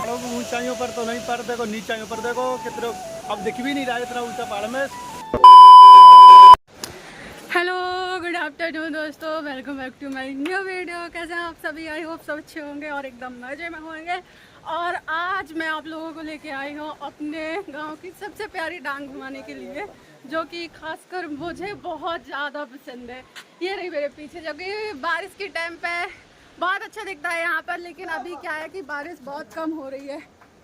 पहाड़ों की ऊंचाइयों पर तो नहीं, पर देखो नीचाइयों पर देखो कितने, अब दिख भी नहीं रहा है इतना ऊंचा पहाड़ में। हेलो गुड आफ्टरनून दोस्तों, welcome back to my new video. कैसे हैं आप सभी? आई होप सब अच्छे होंगे और एकदम मज़े में होंगे। और आज मैं आप लोगों को लेके आई हूँ अपने गांव की सबसे प्यारी डांग घुमाने के लिए, जो कि खासकर मुझे बहुत ज़्यादा पसंद है। ये रही मेरे पीछे, जो कि बारिश के टाइम पे बहुत अच्छा दिखता है यहाँ पर, लेकिन अभी क्या है कि बारिश बहुत कम हो रही है,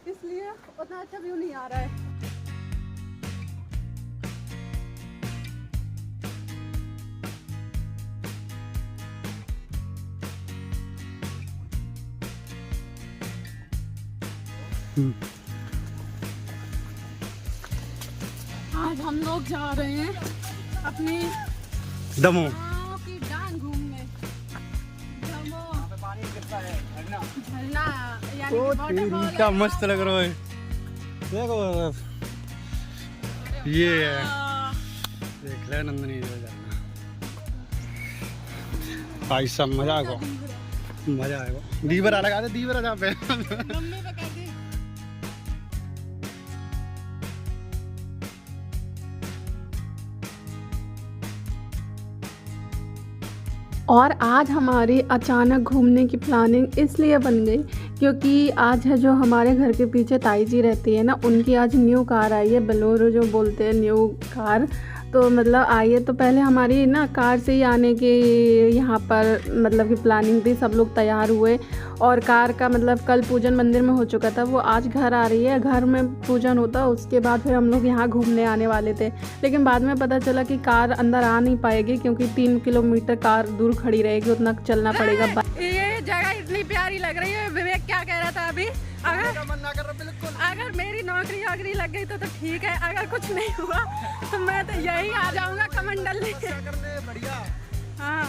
इसलिए उतना अच्छा व्यू नहीं आ रहा है। आज हम लोग जा रहे हैं अपनी दमोह गाँव की डांग घूमने। दमोह पानी गिरता है झरना यानी कि वाटरफॉल क्या है। मस्त लग रहा है, देखो ये है, देख ले नंदनी भाई सब मजा आएगा, मजा आएगा। दीवर लगा दे, दीवर जहाँ पे मम्मी पे कहती और आज हमारी अचानक घूमने की प्लानिंग इसलिए बन गई क्योंकि आज है जो हमारे घर के पीछे ताई जी रहती है ना, उनकी आज न्यू कार आई है, बोलेरो जो बोलते हैं न्यू कार। तो मतलब आई है, तो पहले हमारी ना कार से ही आने की यहाँ पर मतलब कि प्लानिंग थी। सब लोग तैयार हुए और कार का मतलब कल पूजन मंदिर में हो चुका था, वो आज घर आ रही है, घर में पूजन होता, उसके बाद फिर हम लोग यहाँ घूमने आने वाले थे। लेकिन बाद में पता चला कि कार अंदर आ नहीं पाएगी क्योंकि 3 किलोमीटर कार दूर खड़ी रहेगी, उतना चलना पड़ेगा। ये जगह इतनी प्यारी लग रही है। विवेक क्या कह रहा था अभी? अगर मेरी नौकरी लग गई तो ठीक है, अगर कुछ नहीं हुआ तो मैं तो यही आ जाऊंगा कमंडल लेके। हाँ,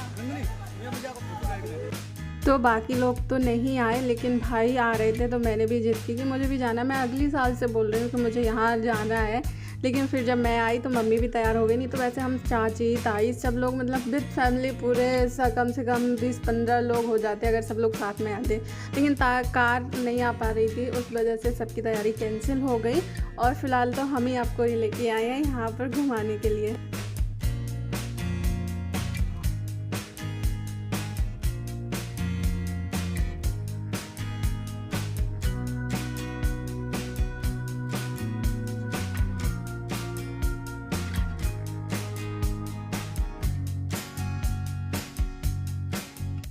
तो बाकी लोग तो नहीं आए, लेकिन भाई आ रहे थे तो मैंने भी जिद की कि मुझे भी जाना। मैं अगली साल से बोल रही हूँ कि मुझे यहाँ जाना है, लेकिन फिर जब मैं आई तो मम्मी भी तैयार हो गई। नहीं तो वैसे हम चाची ताई सब लोग मतलब विद फैमिली पूरे कम से कम 20-15 लोग हो जाते अगर सब लोग साथ में आते, लेकिन कार नहीं आ पा रही थी, उस वजह से सबकी तैयारी कैंसिल हो गई। और फिलहाल तो हम ही आपको लेके आए हैं यहाँ पर घुमाने के लिए।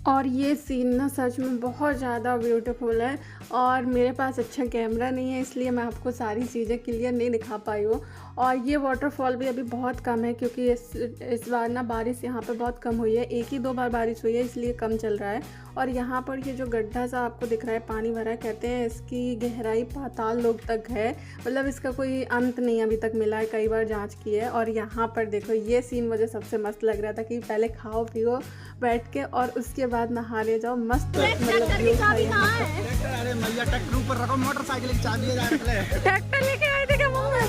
और ये सीन ना सच में बहुत ज़्यादा ब्यूटीफुल है, और मेरे पास अच्छा कैमरा नहीं है इसलिए मैं आपको सारी चीज़ें क्लियर नहीं दिखा पाई हूँ। और ये वाटरफॉल भी अभी बहुत कम है क्योंकि इस बार ना बारिश यहाँ पे बहुत कम हुई है, 1 ही 2 बार बारिश हुई है, इसलिए कम चल रहा है। और यहाँ पर ये जो गड्ढा सा आपको दिख रहा है पानी भरा है, कहते हैं इसकी गहराई पाताल लोक तक है, मतलब इसका कोई अंत नहीं अभी तक मिला है, कई बार जांच की है। और यहाँ पर देखो ये सीन मुझे सबसे मस्त लग रहा था कि पहले खाओ पियो बैठ के और उसके बाद नहाने जाओ, मस्त मतलब ट्रैक्टर ऊपर रखो, मोटरसाइकिल की चाबी ले जा ट्रैक्टर लेके आए थे क्या मुंह में?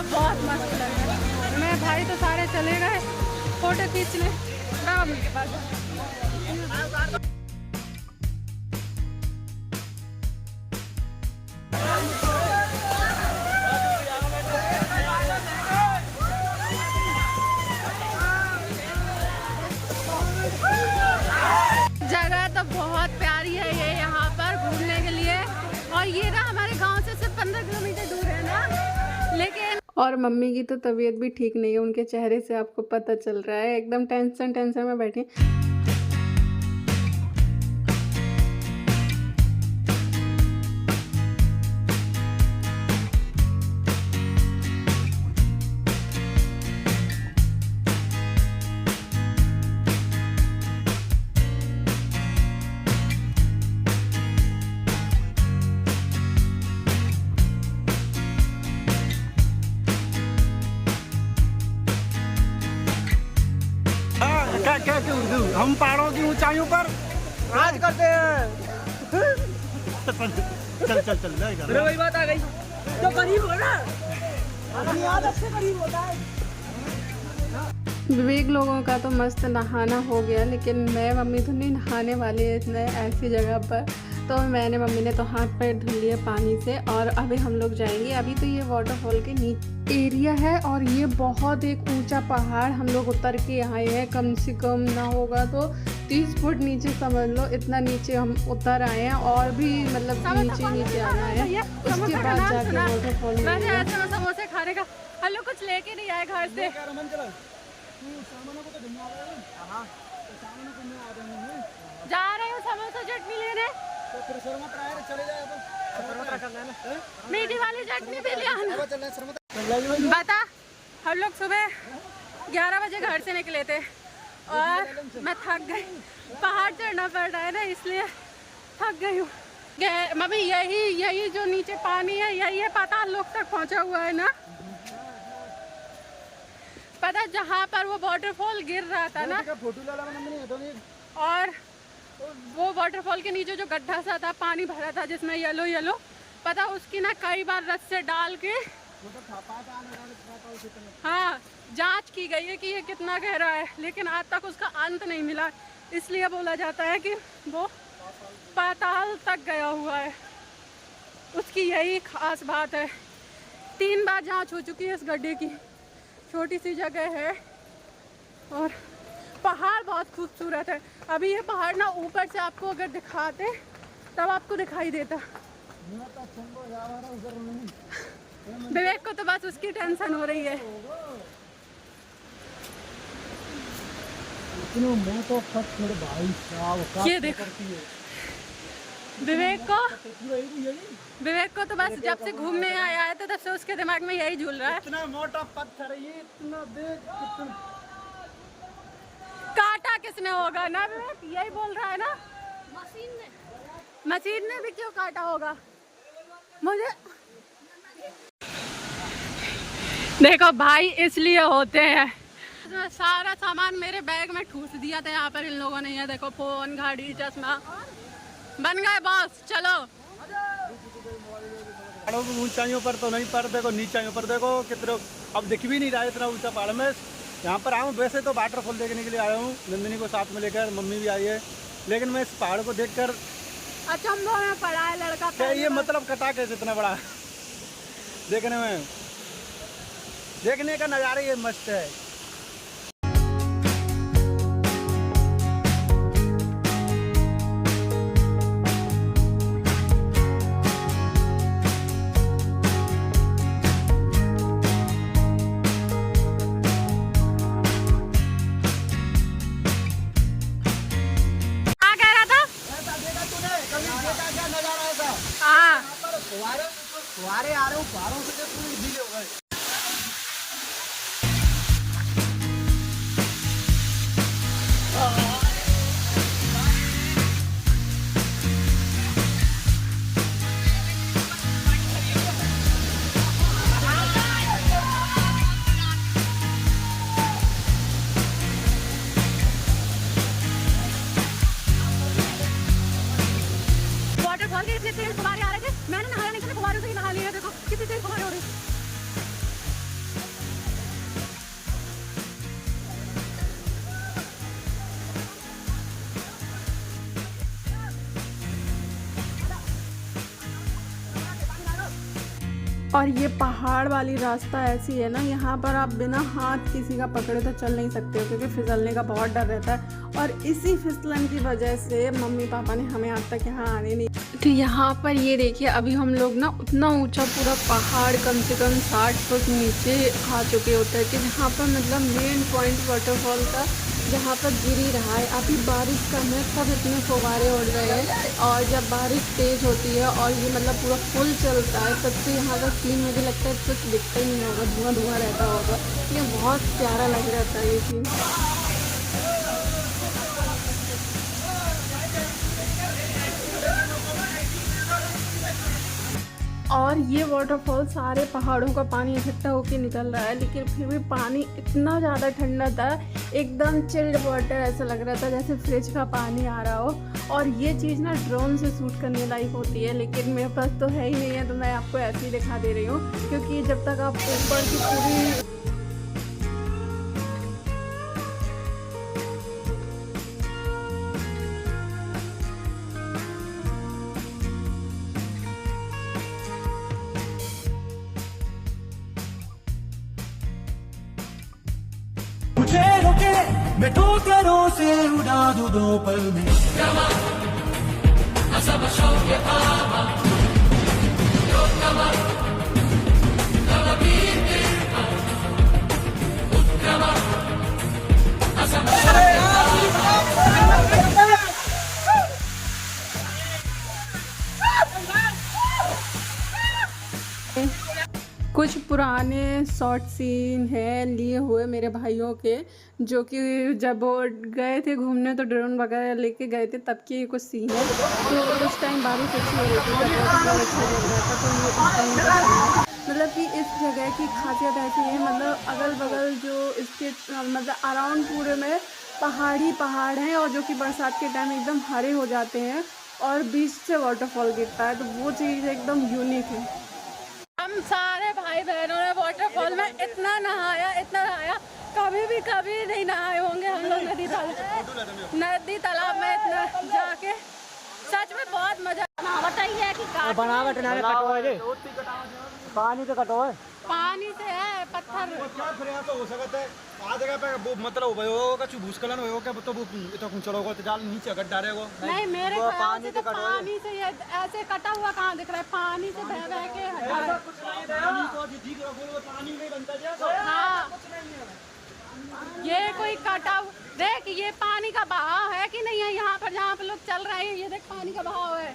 बहुत मस्त लग रहा है। मैं भाई तो सारे चले गए फोटो खींचने राम के पास। जगह तो बहुत प्यारी है ये यहाँ पर घूमने के लिए, और ये ना हमारे गांव से सिर्फ 15 किलोमीटर दूर है ना, लेकिन और मम्मी की तो तबीयत भी ठीक नहीं है, उनके चेहरे से आपको पता चल रहा है, एकदम टेंशन में बैठे। क्या क्या उर्दू, हम पहाड़ों की ऊंचाइयों पर आज करते हैं। चल चल चल ले अरे वही बात आ गई, तो करीब हो ना, अपनी आदत से करीब होता है। विवेक लोगों का तो मस्त नहाना हो गया, लेकिन मैं मम्मी तो नहीं नहाने वाली है इतने ऐसी जगह पर। तो मैंने मम्मी ने तो हाथ पैर धुल लिए पानी से, और अभी हम लोग जाएंगे। अभी तो ये वाटरफॉल के नीचे एरिया है, और ये बहुत एक ऊंचा पहाड़ हम लोग उतर के आए हैं। कम से कम ना होगा तो 30 फुट नीचे समझ लो, इतना नीचे हम उतर आए हैं, और भी मतलब नीचे नीचे आना है। उसके बाद जाके वाटरफॉल में समोसे खाने का हम लोग कुछ लेके नहीं आए घर से। जा रहे हो समोसा चटनी लेने, मीठी वाली चटनी भी ले आना। बता, हम लोग सुबह 11 बजे घर से निकले थे और मैं थक गई, पहाड़ चढ़ना पड़ रहा है ना इसलिए थक गई हूँ। मम्मी यही जो नीचे पानी है यही है, पाताल लोक तक पहुँचा हुआ है ना। पता जहाँ पर वो वाटरफॉल गिर रहा था ना, और वो वाटरफॉल के नीचे जो गड्ढा सा था, पानी भरा था जिसमें येलो येलो, पता उसकी ना कई बार रस्से से डाल के हाँ जांच की गई है कि ये कितना गहरा है, लेकिन आज तक उसका अंत नहीं मिला। इसलिए बोला जाता है कि वो पाताल तक गया हुआ है। उसकी यही खास बात है। 3 बार जांच हो चुकी है इस गड्ढे की। छोटी सी जगह है और पहाड़ बहुत खूबसूरत है। अभी ये पहाड़ ना ऊपर से आपको अगर दिखाते तब आपको दिखाई देता। विवेक को तो बस उसकी टेंशन हो रही है। ये देखो विवेक को तो बस जब से घूमने आया है तो तब से उसके दिमाग में यही झूल रहा है। इतना मोटा पत्थर है ये, इतना देख कितना काटा किसने होगा ना विवेक, यही बोल रहा है ना। मशीन ने भी क्यों काटा होगा मुझे। देखो भाई इसलिए होते हैं। सारा सामान मेरे बैग में ठूस दिया था यहाँ पर इन लोगों ने। ये देखो फोन, घड़ी, चश्मा बन गए बॉस। चलो ऊंचाइयों पर तो नहीं, पर देखो नीचाइयों पर देखो कितने, अब दिख भी नहीं रहा है इतना ऊंचा पहाड़ में। यहाँ पर आया हूँ वैसे तो वाटरफॉल देखने के लिए आया हूँ, नंदिनी को साथ में लेकर, मम्मी भी आई है, लेकिन मैं इस पहाड़ को देखकर अचंभों में पड़ा है लड़का। क्या ये मतलब कटा कैसे इतना बड़ा देखने में, देखने का नज़ारा ये मस्त है। फुहारे आ रहे हो, फुहारों से जो पूरी ढीले हो गए। वाटरफॉल के इतने तेज फुहारे आ रहे थे, मैंने नहाया नहीं था, फुहारों से ही नहा लिया। देखो कितनी तेज फुहारे हो रही। और ये पहाड़ वाली रास्ता ऐसी है ना, यहाँ पर आप बिना हाथ किसी का पकड़े तो चल नहीं सकते हो, क्योंकि फिसलने का बहुत डर रहता है। और इसी फिसलन की वजह से मम्मी पापा ने हमें आज तक यहाँ आने नहीं। तो यहाँ पर ये देखिए, अभी हम लोग ना उतना ऊंचा पूरा पहाड़ कम से कम 60 फुट नीचे आ चुके होते हैं, कि जहाँ पर मतलब मेन पॉइंट वाटरफॉल का जहाँ पर गिर ही रहा है। अभी बारिश का है, सब इतने फुहारे उड़ रहे हैं, और जब बारिश तेज़ होती है और ये मतलब पूरा फुल चलता है तब तो यहाँ का सीन मुझे लगता है कुछ दिखता ही नहीं होगा, धुआं धुआं रहता होगा। ये बहुत प्यारा लग रहा था ये सीन। और ये वाटरफॉल सारे पहाड़ों का पानी इकट्ठा होके निकल रहा है, लेकिन फिर भी पानी इतना ज़्यादा ठंडा था, एकदम चिल्ड वाटर, ऐसा लग रहा था जैसे फ्रिज का पानी आ रहा हो। और ये चीज़ ना ड्रोन से शूट करने लायक होती है, लेकिन मेरे पास तो है ही नहीं है, तो मैं आपको ऐसे ही दिखा दे रही हूँ, क्योंकि जब तक आप ऊपर की पूरी मुझे रोके मैं ठोकरों से उड़ा दूं 2 पल में। कुछ पुराने शॉर्ट सीन हैं लिए हुए मेरे भाइयों के, जो कि जब वो गए थे घूमने तो ड्रोन वगैरह लेके गए थे, तब की कुछ सीन है। तो उस टाइम बारिश अच्छी हो रही थी, बहुत अच्छा लग रहा था। तो ये उस टाइम का सीन है। मतलब कि इस जगह की खासियत ऐसी है, मतलब अगल बगल जो इसके मतलब अराउंड पूरे में पहाड़ हैं, और जो कि बरसात के टाइम एकदम हरे हो जाते हैं, और बीच से वाटरफॉल गिरता है, तो वो चीज़ एकदम यूनिक है। हम सारे भाई बहनों ने वाटरफॉल में इतना नहाया, कभी नहीं नहाए होंगे हम लोग नदी तालाब में इतना जाके, सच में बहुत मजा। बनावट ही है कि बनावट ना कटो है, पानी तो कटो है, पानी से है पत्थर। क्या प्रयास हो सकता है आ जगह पे वो मतलब होगा का भूस्खलन होगा क्या, तो वो इतना कुछ चढ़ोगा तो जाल नीचे अगर डालेगा नहीं, मेरे ख्याल से तो पानी से ये ऐसे कटा हुआ कहाँ दिख रहा है, पानी से बह बह के हाँ, ये कोई कटा देख, ये पानी का बहाव है कि नहीं है यहाँ पर जहाँ पे लोग चल रहे हैं, ये देख पानी का बहाव है।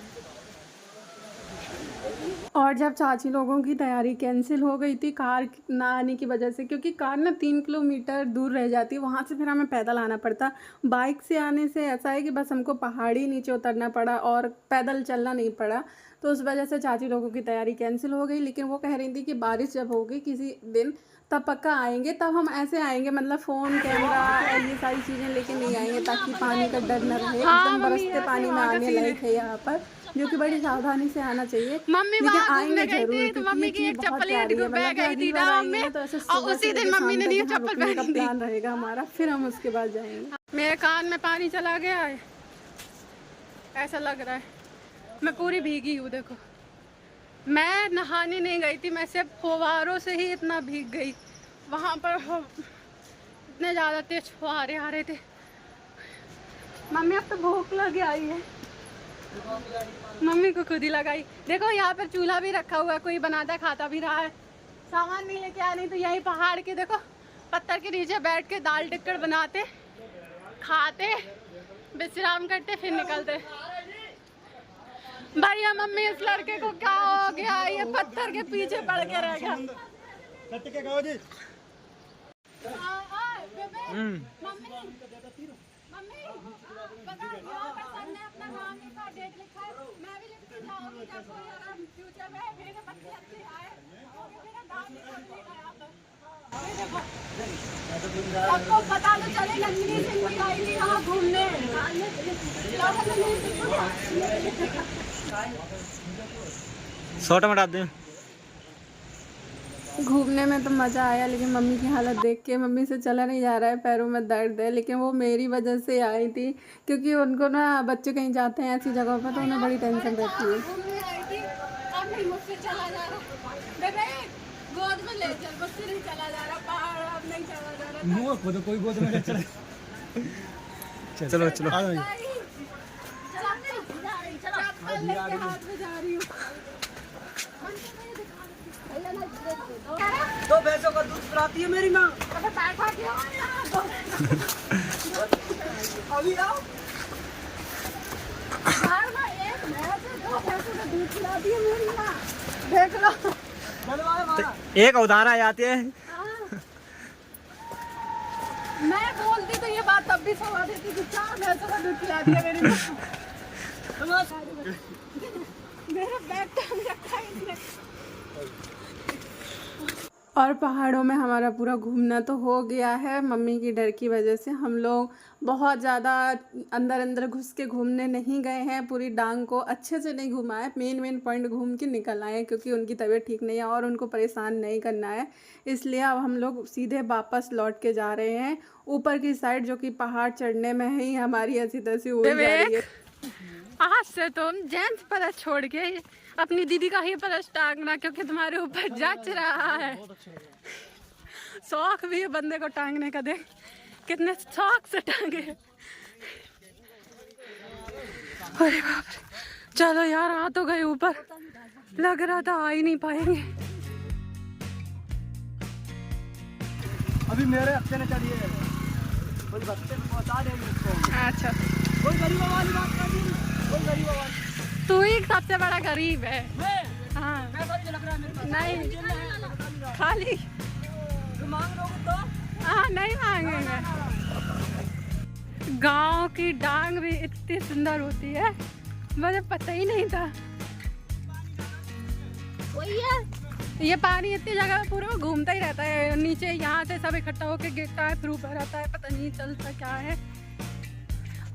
और जब चाची लोगों की तैयारी कैंसिल हो गई थी कार ना आने की वजह से, क्योंकि कार ना 3 किलोमीटर दूर रह जाती, वहाँ से फिर हमें पैदल आना पड़ता। बाइक से आने से ऐसा है कि बस हमको पहाड़ी नीचे उतरना पड़ा और पैदल चलना नहीं पड़ा, तो उस वजह से चाची लोगों की तैयारी कैंसिल हो गई। लेकिन वो कह रही थी कि बारिश जब होगी किसी दिन तब पक्का आएंगे, तब हम ऐसे आएंगे, मतलब फ़ोन कैमरा ये सारी चीज़ें लेके नहीं आएंगे, ताकि पानी का डर न रहे। एकदम बरसते पानी में आने लायक है यहाँ पर, जो कि बड़ी सावधानी से आना चाहिए। मम्मी लेकिन आएंगे जरूर, तो मम्मी की एक चप्पल बह गई थी ना मम्मी, तो ऐसे और उसी दिन मम्मी ने नहीं चप्पल पहनी थी। प्लान रहेगा हमारा, फिर हम उसके बाद जाएंगे। मेरे कान में पानी चला गया है, ऐसा लग रहा है, मैं पूरी भीगी हूँ। देखो, मैं नहाने नहीं गई थी, मैं सिर्फ फुहारों से ही इतना भीग गई। वहाँ पर इतने ज़्यादा तेज फुहारे आ रहे थे। मम्मी अब तो भूख लग आई है, मम्मी को खुद ही लगाई। देखो यहाँ पर चूल्हा भी रखा हुआ है, कोई बनाता खाता भी रहा है। सामान नहीं लेके आ, नहीं तो यही पहाड़ के देखो पत्थर के नीचे बैठ के दाल टिक्कड़ बनाते, खाते, विश्राम करते, फिर निकलते। भैया मम्मी इस लड़के को क्या हो गया, ये पत्थर के पीछे पड़ के रह गया। मम्मी पता है यहाँ पर सर ने अपना नाम लिखा, डेट लिखा है, मैं भी लिख के जाऊंगी जब कोई अगर फ्यूचर में मेरे बच्चे अच्छे आए और मेरा नाम लिखा यहाँ पर। सबको पता तो चले नंदिनी सिंह भी आई थी यहाँ घूमने। छोटा मटा दे। घूमने में तो मज़ा आया, लेकिन मम्मी की हालत देख के मम्मी से चला नहीं जा रहा है, पैरों में दर्द है। लेकिन वो मेरी वजह से आई थी, क्योंकि उनको ना बच्चे कहीं जाते हैं ऐसी जगहों पर तो उन्हें बड़ी टेंशन रहती है। मुझसे चला जा रहा, बेबे गोद में ले चल, मुझसे नहीं चला जा रहा, पहाड़ अब नहीं चला जा रहा। कोई गोद में चले। चलो चलो हाथ में जा रही हूँ। तो भैंसों का दूध पिलाती है मेरी माँ। बैठा क्यों अभी आओ। एक भैंस है, 2 भैंसों का दूध पिलाती है मेरी माँ, देख लो। एक उधार आ जाती है। मैं बोलती तो ये बात तब भी सवा देती कि 4 भैंसों का दूध पिलाती है मेरी माँ। मेरा बैग टांग रखा है इसने। और पहाड़ों में हमारा पूरा घूमना तो हो गया है। मम्मी की डर की वजह से हम लोग बहुत ज़्यादा अंदर अंदर घुस के घूमने नहीं गए हैं। पूरी डांग को अच्छे से नहीं घुमाए, मेन पॉइंट घूम के निकल आए क्योंकि उनकी तबीयत ठीक नहीं है और उनको परेशान नहीं करना है। इसलिए अब हम लोग सीधे वापस लौट के जा रहे हैं ऊपर की साइड, जो कि पहाड़ चढ़ने में ही हमारी ऐसी तैसी हो जा रही है। आज से तुम जेंट्स परस छोड़ के अपनी दीदी का ही परस टांगना, क्योंकि तुम्हारे ऊपर जच रहा है। शौक भी है बंदे को टांगने का, देख कितने शौक से टांगे। अरे बाप रे, चलो यार आ तो गए ऊपर, लग रहा था आ ही नहीं पाएंगे। अभी मेरे हफ्ते ने चढ़ी है, कोई बच्चे को पहुंचा देंगे इसको। अच्छा, कोई गरीब वाली बात कर दी, कोई गरीब वाली। तू ही सबसे बड़ा गरीब है। हाँ नहीं, खाली मांग लोगे तो? हाँ नहीं मांगेंगे। गांव की डांग भी इतनी सुंदर होती है, मुझे पता ही नहीं था। वही है, ये पानी इतनी जगह पूरा घूमता ही रहता है, नीचे यहाँ से सब इकट्ठा होके गिरता है, फिर ऊपर आता है, पता नहीं चलता क्या है।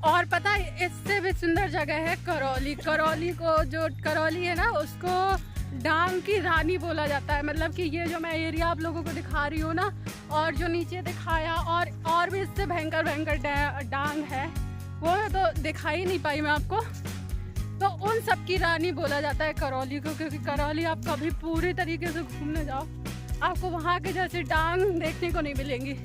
और पता है इससे भी सुंदर जगह है करौली। करौली को, जो करौली है ना, उसको डांग की रानी बोला जाता है। मतलब कि ये जो मैं एरिया आप लोगों को दिखा रही हूँ ना, और जो नीचे दिखाया, और भी इससे भयंकर डांग है, वो तो दिखा ही नहीं पाई मैं आपको। तो उन सब की रानी बोला जाता है करौली को, क्योंकि करौली आप कभी पूरी तरीके से घूमने जाओ, आपको वहाँ के जैसे डांग देखने को नहीं मिलेंगी।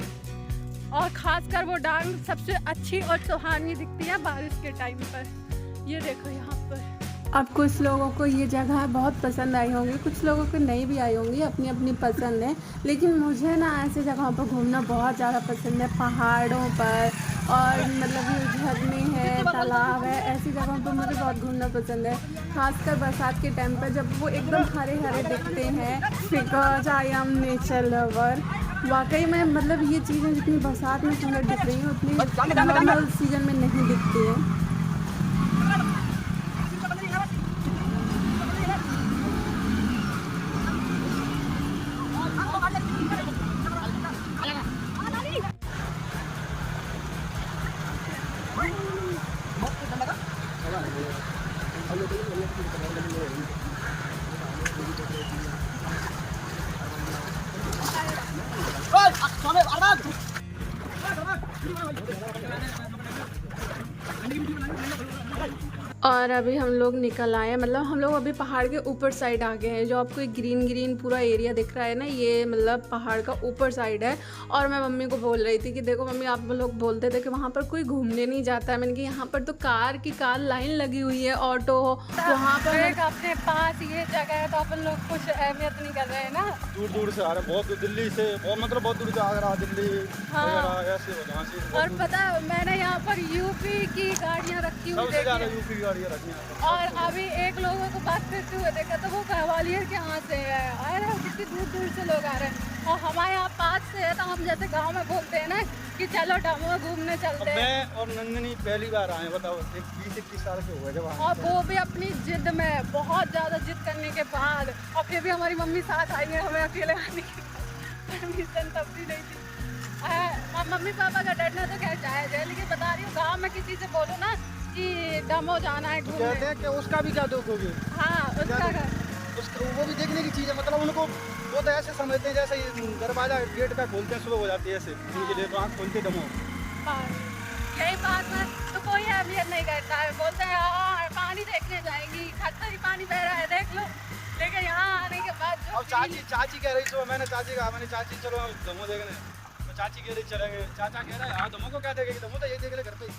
और ख़ासकर वो डांग सबसे अच्छी और सुहानी दिखती है बारिश के टाइम पर। ये देखो यहाँ पर। अब कुछ लोगों को ये जगह बहुत पसंद आई होंगी, कुछ लोगों को नहीं भी आई होंगी, अपनी अपनी पसंद है। लेकिन मुझे ना ऐसी जगहों पर घूमना बहुत ज़्यादा पसंद है, पहाड़ों पर, और मतलब ये झरने हैं, तालाब है, ऐसी जगहों पर मुझे बहुत घूमना पसंद है। खासकर बरसात के टाइम पर जब वो एकदम हरे हरे दिखते हैं, because I am nature lover. वाकई में मतलब ये चीज़ें जितनी बरसात में सुंदर दिख रही हैं उतनी नॉर्मल सीजन में नहीं दिखती हैं। और अभी हम लोग निकल आए हैं, मतलब हम लोग अभी पहाड़ के ऊपर साइड आ गए हैं। जो आपको एक ग्रीन पूरा एरिया दिख रहा है ना, ये मतलब पहाड़ का ऊपर साइड है। और मैं मम्मी को बोल रही थी कि देखो मम्मी, आप लोग बोलते थे कि वहाँ पर कोई घूमने नहीं जाता है। मैंने कि यहाँ पर तो कार लाइन लगी हुई है, ऑटो वहाँ पर। एक अपने पास ये जगह है तो अपन लोग कुछ अहमियत नहीं कर रहे हैं ना। दूर से आ रहे, बहुत दिल्ली से, मतलब बहुत दूर से, आगरा, दिल्ली, ऐसे हो जहाँ से। और पता मैंने यहाँ पर यूपी की गाड़ियाँ रखी हुई देखी, यूपी की गाड़ियाँ रखी हैं। और अभी एक लोगों को बात करते हुए देखा तो वो ग्वालियर के यहाँ से है, आ रहे हैं, कितनी दूर से लोग आ रहे हैं। और हमारे यहाँ पास से है, तो हम जैसे गांव में बोलते हैं ना कि चलो डमो घूमने चलते हैं। मैं और नंदिनी पहली बार आए, बताओ, 20-21 साल के हुए जब। और वो भी अपनी जिद में, बहुत ज़्यादा जिद करने के बाद, और फिर भी हमारी मम्मी साथ आई है, हमें अकेले आने की परमिशन तब भी नहीं थी। मम्मी पापा का डरना तो क्या जायज़ है, लेकिन बता रही हूँ गाँव में किसी से बोलो ना कि दमो जाना है घूमने, कहते हैं कि उसका भी क्या दुख होगी। हाँ उसका वो भी देखने की चीज़ है, मतलब उनको वो तो ऐसे समझते हैं जैसे दरवाजा गेट का खोलते हैं, सुबह हो जाती है ऐसे, उनके लिए तो आँख खोलते दमो। यही बात में तो कोई अहमियत नहीं करता है, बोलते हैं हाँ पानी देखने जाएंगी, खतरा ही पानी बह रहा है देख लो। लेकिन यहाँ आने के बाद अब चाची कह रही सुबह, मैंने चाची कहा, मैंने चाची चलो दमो देखने, तो चाची कह रही चलेंगे। चाचा कह रहा है हाँ दमो को क्या देखेगी, दमो तो यही देख ले घर पे ही।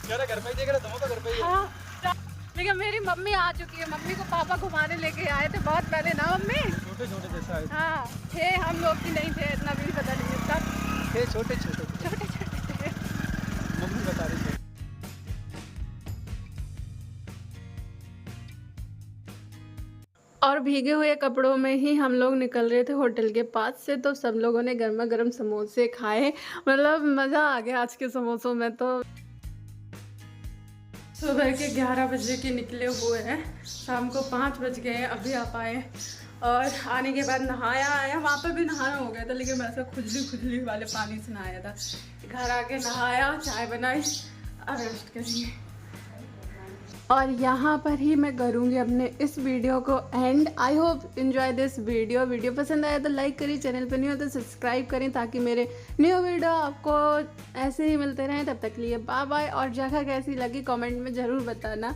कह रहे घर पे ही देख रहे, दमो तो घर पे ही है। हाँ, लेकिन मेरी मम्मी आ चुकी है, मम्मी को पापा घुमाने लेके आए थे बहुत पहले ना मम्मी। छोटे जैसे आए हाँ थे, हम लोग की नहीं थे, इतना भी पता नहीं था, थे छोटे थे, मम्मी बता रही थी। और भीगे हुए कपड़ों में ही हम लोग निकल रहे थे होटल के पास से। तो सब लोगों ने गर्मा गर्म समोसे खाए, मतलब मज़ा आ गया आज के समोसों में। तो सुबह के 11 बजे के निकले हुए हैं, शाम को 5 बज गए हैं, अभी आ पाए। और आने के बाद नहाया आया, वहाँ पे भी नहाना हो गया था, लेकिन मैं ऐसा खुजली वाले पानी से नहाया था। घर आके नहाया, चाय बनाई, अब रेस्ट करेंगे। और यहाँ पर ही मैं करूँगी अपने इस वीडियो को and. I hope enjoy this video पसंद आया तो लाइक करिए, चैनल पर नहीं हो तो सब्सक्राइब करें ताकि मेरे न्यू वीडियो आपको ऐसे ही मिलते रहें। तब तक लिए बाय बाय। और जगह कैसी लगी कमेंट में ज़रूर बताना।